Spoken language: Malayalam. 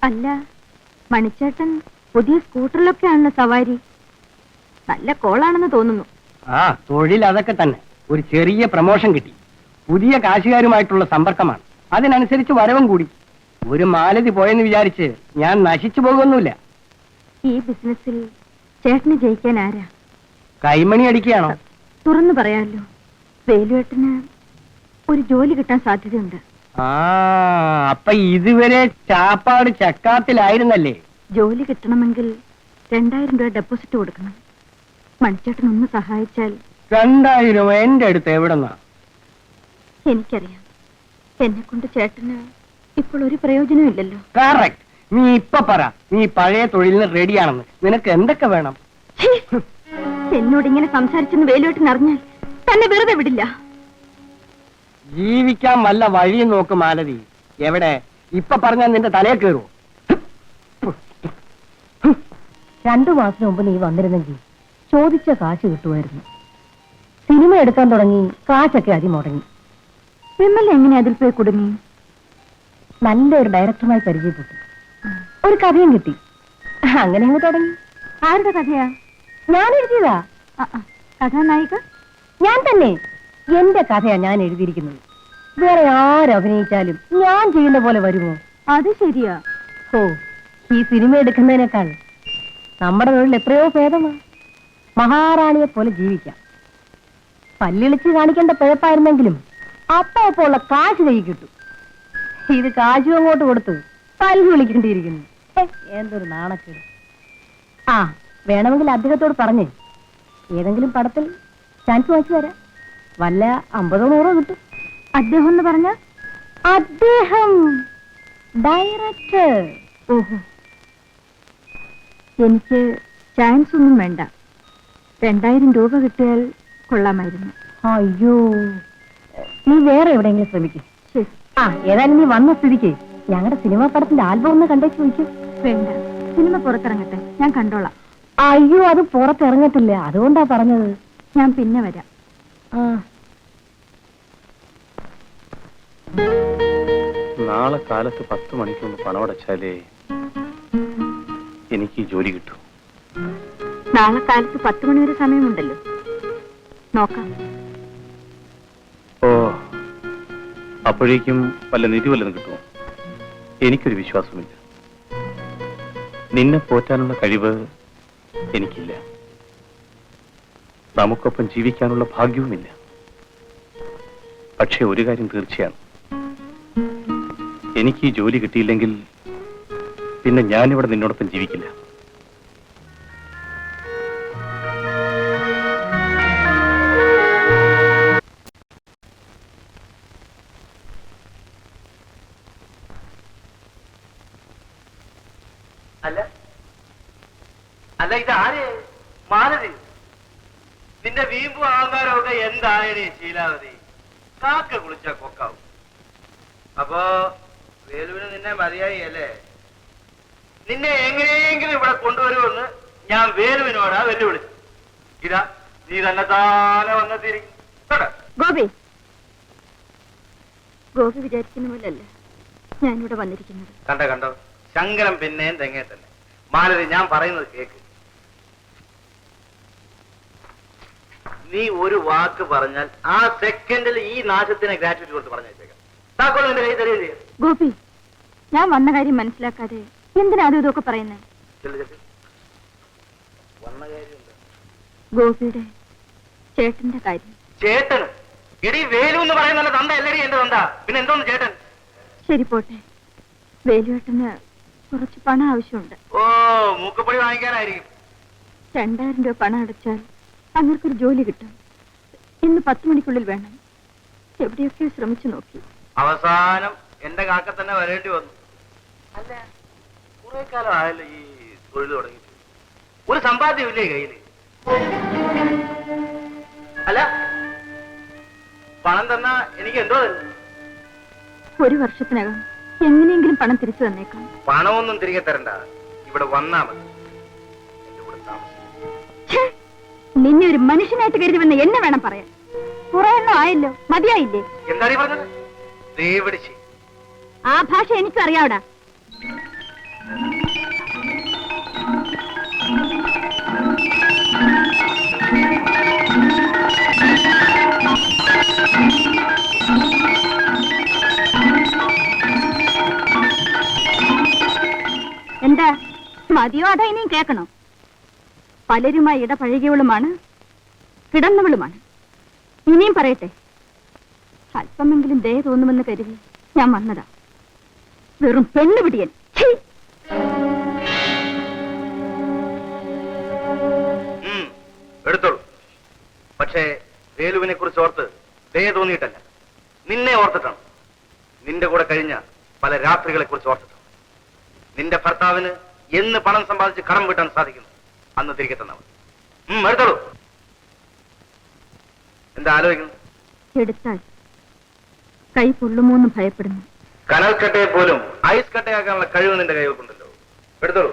അല്ല, മണിച്ചേട്ടൻ പുതിയ സ്കൂട്ടറിലൊക്കെയാണല്ലോ സവാരി. നല്ല കോളാണെന്ന് തോന്നുന്നു. ആ, തൊഴിൽ അതൊക്കെ തന്നെ. ഒരു ചെറിയ പ്രമോഷൻ കിട്ടി. പുതിയ കാശുകാരുമായിട്ടുള്ള സമ്പർക്കമാണ്. അതിനനുസരിച്ച് വരവും കൂടി. ഒരു മാലതി പോയെന്ന് വിചാരിച്ച് ഞാൻ നശിച്ചു പോകുന്നില്ല. ഈ ബിസിനസ്സിൽ ചേട്ടന് ജയിക്കാൻ ആരാ? കൈമണി അടിക്കുകയാണോ? തുറന്നു പറയാമല്ലോ, വേലുവേട്ടന് ഒരു ജോലി കിട്ടാൻ സാധ്യതയുണ്ട്. ആ, അപ്പൊ ഇതുവരെ ചാപ്പാട് ചക്കാത്തിലായിരുന്നല്ലേ? ജോലി കിട്ടണമെങ്കിൽ 2000 രൂപ ഡെപ്പോസിറ്റ് കൊടുക്കണം. മണിച്ചേട്ടൻ ഒന്ന് സഹായിച്ചാൽ. 2000 എന്റെ അടുത്ത് എവിടെന്നാ? എനിക്കറിയാം, എന്നെ കൊണ്ട് ചേട്ടന് ഇപ്പോൾ ഒരു പ്രയോജനവും ഇല്ലല്ലോ. കറക്റ്റ്. നീ ഇപ്പൊ പറ, നീ പഴയ തൊഴിലിന് റെഡിയാണെന്ന്. നിനക്ക് എന്തൊക്കെ വേണം? എന്നോട് ഇങ്ങനെ സംസാരിച്ചെന്ന് വേലുവേട്ടൻ അറിഞ്ഞാൽ തന്നെ വെറുതെ വിടില്ല. ജീവിക്കാൻ വല്ല വഴിയും നോക്ക് മാലതി. എവിടെ? ഇപ്പൊ പറഞ്ഞാൽ നിന്റെ തലയെ കയറുമോ? 2 മാസത്തിന് മുമ്പ് നീ വന്നിരുന്നെങ്കിൽ ചോദിച്ച കാശ് കിട്ടുമായിരുന്നു. സിനിമ എടുക്കാൻ തുടങ്ങി, കാശൊക്കെ അതി മുടങ്ങി. വിമൽ എങ്ങനെ അതിൽ പോയി കുടുങ്ങി? നല്ലൊരു ഡയറക്ടറുമായി പരിചയപ്പെട്ടു. ഒരു കഥയും കിട്ടി. അങ്ങനെ അങ്ങ് തുടങ്ങി. ആരുടെ കഥയാ? ഞാൻ എഴുതിയതാ. കഥാനായിക ഞാൻ തന്നെ. എന്റെ കഥയാ ഞാൻ എഴുതിയിരിക്കുന്നത്. വേറെ ആരഭിനയിച്ചാലും ഞാൻ ചെയ്യുന്ന പോലെ വരുമോ? അത് ശരിയാ. ഓ, ഈ സിനിമ എടുക്കുന്നതിനേക്കാൾ നമ്മുടെ തൊഴിൽ എത്രയോ ഭേദമാ. മഹാറാണിയെ പോലെ ജീവിക്കാം. പല്ലിളിച്ച് കാണിക്കേണ്ട പിഴപ്പായിരുന്നെങ്കിലും അപ്പൊ ഉള്ള കാശ് കൈ കിട്ടും. ഇത് കാശും അങ്ങോട്ട് കൊടുത്ത് പല്ല് വിളിക്കേണ്ടിയിരിക്കുന്നു. എന്തൊരു നാണക്കേട്. ആ, വേണമെങ്കിൽ അദ്ദേഹത്തോട് പറഞ്ഞേ ഏതെങ്കിലും പടത്തിൽ ചാൻസ് വാങ്ങിച്ചു തരാം. വല്ല 50-100 കിട്ടും. അദ്ദേഹം എന്ന് പറഞ്ഞ അദ്ദേഹം ഡയറക്ടർ. ഓഹോ, എനിക്ക് ചാൻസ് ഒന്നും വേണ്ട. 2000 രൂപ കിട്ടിയാൽ കൊള്ളാമായിരുന്നു. അയ്യോ, നീ വേറെ എവിടെയെങ്കിലും ശ്രമിക്കും. ശരി. ആ, ഏതായാലും നീ വന്ന സ്ഥിതിക്ക് ഞങ്ങളുടെ സിനിമാ പടത്തിന്റെ ആൽബം ഒന്ന് കണ്ടേച്ച് വയ്ക്കും. വേണ്ട, സിനിമ പുറത്തിറങ്ങട്ടെ, ഞാൻ കണ്ടോളാം. അയ്യോ, അത് പുറത്തിറങ്ങത്തില്ല, അതുകൊണ്ടാ പറഞ്ഞത്. ഞാൻ പിന്നെ വരാം. ആ, നാളെ കാലത്ത് 10 മണിക്കൊന്ന് പണമടച്ചാലേ എനിക്ക് ജോലി കിട്ടൂ. നാളെ കാലത്ത് 10 മണി വരെ സമയമുണ്ടല്ലോ, നോക്കാം. ഓ, അപ്പോഴേക്കും വല്ല നിധി വല്ലതും കിട്ടുമോ? എനിക്കൊരു വിശ്വാസമില്ല. നിന്നെ പോറ്റാനുള്ള കഴിവ് എനിക്കില്ല. നമുക്കൊപ്പം ജീവിക്കാനുള്ള ഭാഗ്യവുമില്ല. പക്ഷെ ഒരു കാര്യം തീർച്ചയാണ്, എനിക്ക് ഈ ജോലി കിട്ടിയില്ലെങ്കിൽ പിന്നെ ഞാനിവിടെ നിന്നോടൊപ്പം ജീവിക്കില്ല. അല്ല, ഇതാര്? മാലതി, നിന്റെ വീമ്പും ആകാരമൊക്കെ എന്തായേ ശീലാവതി? കാക്ക കുളിച്ച കൊക്കാവും. അപ്പോ വേലുവിന് നിന്നെ മതിയായി അല്ലേ? നിന്നെ എങ്ങനെയെങ്കിലും ഇവിടെ കൊണ്ടുവരുമെന്ന് ഞാൻ വേലുവിനോടാ വെല്ലുവിളിച്ചു. ഇതാ നീ തന്നെ താനെ വന്നെത്തിയിരിക്കും. ഗോപി, ഗോപി വിചാരിക്കുന്ന പോലല്ല ഞാനിവിടെ വന്നിരിക്കുന്നത്. കണ്ടോ, ശങ്കരം പിന്നെയും തെങ്ങേ തന്നെ. മാലതി, ഞാൻ പറയുന്നത് കേക്ക്. നീ ഒരു വാക്ക് പറഞ്ഞാൽ ആ സെക്കൻഡിൽ ഈ നാശത്തിനെ ഗ്രാറ്റുവിറ്റി കൊടുത്ത് പറഞ്ഞേക്കാം. താക്കോൽ എന്റെ കൈ തരുകയും ചെയ്യാം. ഗോപി, ഞാൻ വന്ന കാര്യം മനസ്സിലാക്കാതെ എന്തിനാ അതും ഇതൊക്കെ പറയുന്നത്? വന്ന കാര്യമുണ്ട്. ഗോപിയുടെ ചേട്ടന്റെ കാര്യം. ചേട്ടന് ഇടി വേലു എന്ന് പറയുന്ന തന്ത എല്ലടി എന്റെ തന്ത, പിന്നെ എന്തോന്ന് ചേട്ടൻ? ശരി, പോട്ടെ. വേലുവേട്ടന് കുറച്ച് പണം ആവശ്യമുണ്ട്. ഓ, മൂക്കപ്പൊടി വാങ്ങിക്കാനായിരിക്കും. 2000 രൂപ പണം അടച്ചാൽ അങ്ങർക്കൊരു ജോലി കിട്ടും. ഇന്ന് 10 മണിക്കുള്ളിൽ വേണം. എവിടെയൊക്കെയോ ശ്രമിച്ചു നോക്കി. അവസാനം എന്റെ കാക്ക തന്നെ വരേണ്ടി വന്നു. അല്ല, കുറെ കാലം ആയല്ലോ ഈ തൊഴിൽ തുടങ്ങി. ഒരു സമ്പാദ്യമില്ലേ കയ്യില്? അല്ല, പണം തന്നാ എനിക്ക് എന്തോ തരും? 1 വർഷത്തിനകം എങ്ങനെയെങ്കിലും പണം തിരിച്ചു തന്നേക്കാം. പണമൊന്നും തിരികെ തരണ്ട, ഇവിടെ വന്നാ മതി. എന്റെ കൂടെ താമസിക്കും. നിന്നെ ഒരു മനുഷ്യനായിട്ട് കരുതുമെന്ന് എന്നെ വേണം പറയാൻ. കുറെ എണ്ണം ആയല്ലോ, മതിയായില്ലേ? എന്താണ് പറഞ്ഞത്? ദേവടിച്ച് ആ ഭാഷ എനിക്കും അറിയാവടാ. എന്താ മതിയോ അതാ ഇനിയും കേൾക്കണോ? പലരുമായി ഇടപഴകിയവളുമാണ്, കിടന്നവളുമാണ്. ഇനിയും പറയട്ടെ, അല്പമെങ്കിലും ദയ തോന്നുമെന്ന് കരുതി ഞാൻ വന്നതാ. വെറും പെണ്ണുപിടിയൻ. ഛീ! എടുത്തോളൂ. പക്ഷേ വേലുവിനെ കുറിച്ച് ഓർത്ത് ദയ തോന്നിയിട്ടല്ല, നിന്നെ ഓർത്തിട്ടാണ്. നിന്റെ കൂടെ കഴിഞ്ഞ പല രാത്രികളെ കുറിച്ച് ഓർത്തിട്ടാണ്. നിന്റെ ഭർത്താവിന് എന്ന് പണം സമ്പാദിച്ച് കടം വീട്ടാൻ സാധിക്കുന്നു അന്ന് തിരികെ തന്നവൻ. എടുത്തോളൂ. എന്താ ആലോചിക്കുന്നു? എടുത്താൽ കൈ പൊള്ളുമോന്ന് ഭയപ്പെടുന്നു. കനൽ കട്ടയെ പോലും ഐസ് കട്ടയാക്കാനുള്ള കഴിവ് നിന്റെ കൈകൾക്കുണ്ടല്ലോ. എടുത്തോളൂ.